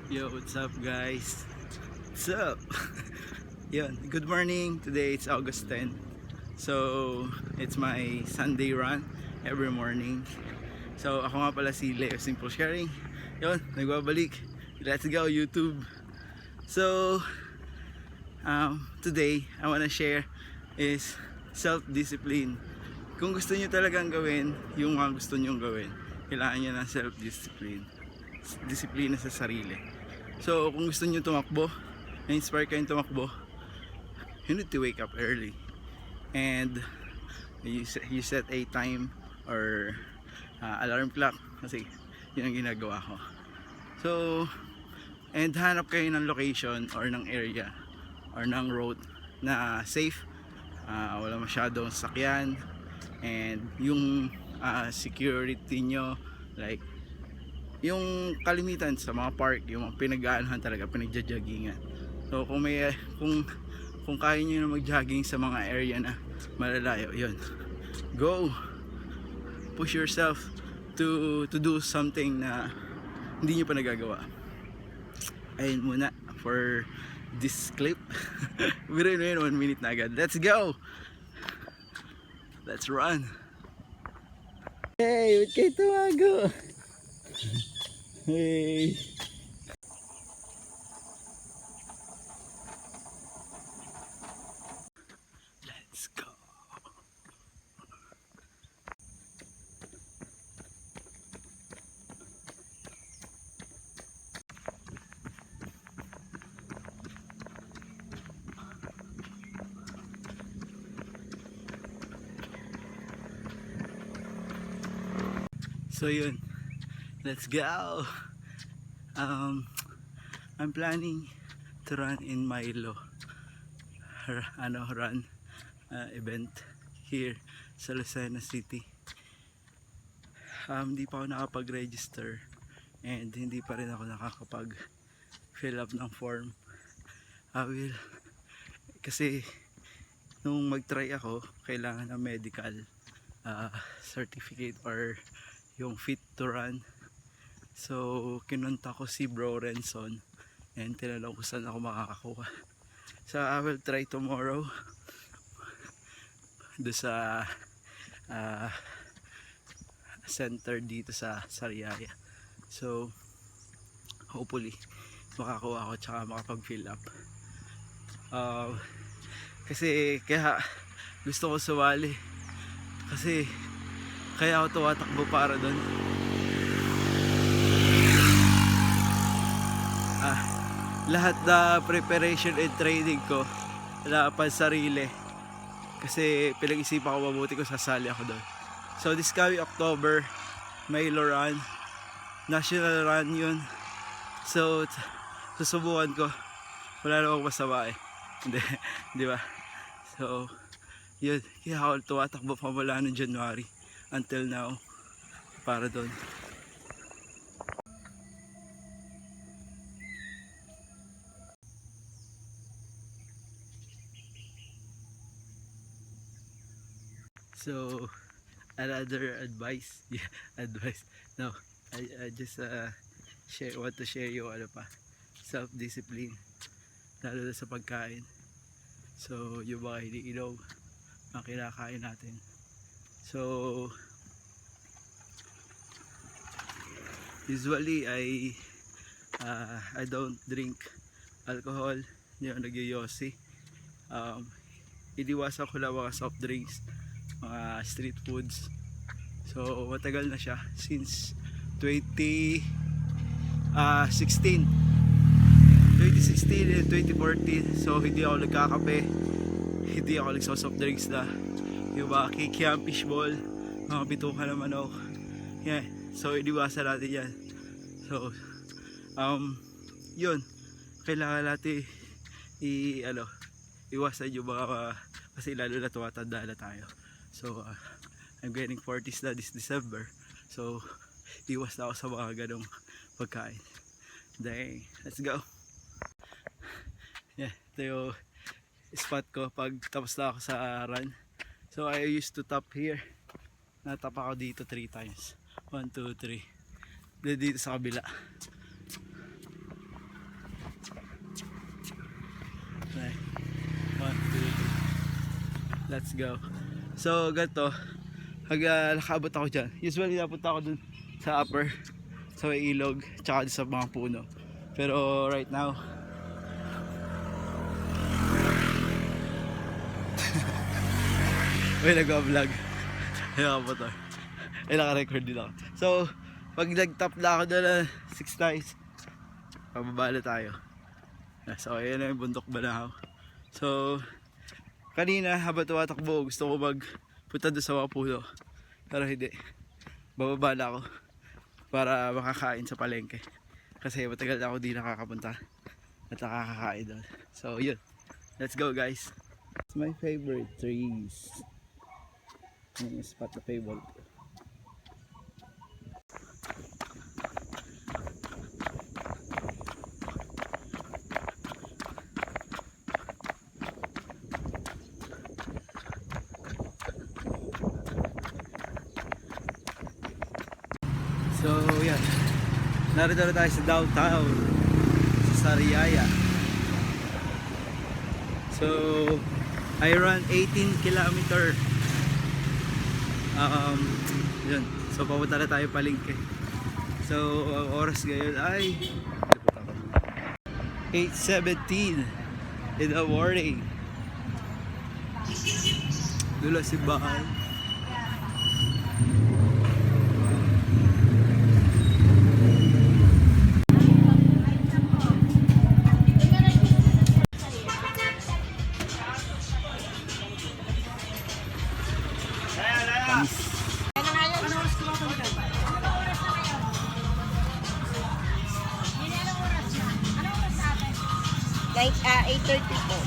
Yo, what's up guys? What's up? Yun, good morning. Today it's August 10. So, it's my Sunday run every morning. So, ako nga pala si Leo Simple Sharing. Yun, nagbabalik. Let's go YouTube. So, today I wanna share is self-discipline. Kung gusto niyo talagang gawin yung mga gusto niyo gawin, kailangan niyo ng self-discipline. Disiplina sa sarili. So kung gusto niyo tumakbo, na-inspire kayong tumakbo, you need to wake up early. And you set a time or alarm clock, kasi yun ang ginagawa ko. So, and hanap kayo ng location or ng area or ng road na safe, wala masyadong sakyan, and yung security nyo, like yung kalimitan sa mga park, yung mga pinag-aanahan talaga, pinagja-joggingan. So kung kaya nyo na mag-jogging sa mga area na malalayo, yun, go, push yourself to do something na hindi nyo pa nagagawa. Ayun muna for this clip. Biruin mo yun, 1 minute na agad. Let's go, let's run. Hey, wait kayo tumago. Hey. Let's go. So yun, let's go. I'm planning to run in Milo run event here sa Lucena City. Hindi pa ako nakapag-register and hindi pa rin ako nakakapag fill up ng form. I will, kasi nung mag-try ako, kailangan ng medical certificate or yung fit to run. So kinunta ko si Bro Renson and tinanong ko saan ako makakakuha. So I will try tomorrow do sa center dito sa Sariaya. So hopefully makakuha ako tsaka makapag fill up. Kasi kaya gusto ko sumali, kasi kaya ako tumatakbo para doon. Lahat na preparation and training ko wala pa sarili, kasi pinag-isipan ko mabuti kung sasali ako doon. So this coming October, Milo Run, national run yun. So susubukan ko, wala namang masama eh. Hindi, di ba? So yun, kaya ako tumatakbo pa mula noong January until now para doon. So another advice, advice. No, I just want to share yung self-discipline, lalo na sa pagkain. So yung mga iniinom, ang kinakain natin. So usually I don't drink alcohol, hindi ako nagyoyosi. Iniwasan ko lang mga soft drinks, mga street foods. So matagal na siya, since 2016 and 2014. So hindi ako nagkakape, hindi ako nagsosoft drinks na yung mga kikiam, fishball, mga bituka na manok. Yeah. So iniwasan natin yan. So yun, kailangan natin iwasan yung mga kasi lalo na tumatanda na tayo. So I'm getting 40s na this December. So iwas na ako sa mga ganong pagkain. Dang, let's go. Yeah, ito yung spot ko pag tapos na ako sa run. So I used to top here. Natap ako dito 3 times. 1, 2, 3. Dito sa kabila. Let's go. So, ganito. Nakabot ako dyan. Usually, napunta ako dun sa upper, sa may ilog, tsaka sa mga puno. Pero, right now, may nag-vlog. Ayun po to. Ay, naka-record din ako. So, pag nag-top na ako doon 6 times, pababala tayo. So, ayan na yung bundok Banahaw. So, kanina habang tumatakbo, gusto ko magpunta doon sa mga puno. Pero hindi. Bababa na ako para makakain sa palengke. Kasi matagal na ako di nakakapunta at nakakakain doon. So, yun. Let's go, guys. It's my favorite trees. Yung spot na favorite. So, yan. Narito na tayo sa downtown. Sa Sariaya. So, I run 18 kilometer. Yun. So, papunta na tayo palengke. So, ang oras ngayon ay 8:17 in the morning. Dulo si Bahay. Like, 8:30 po.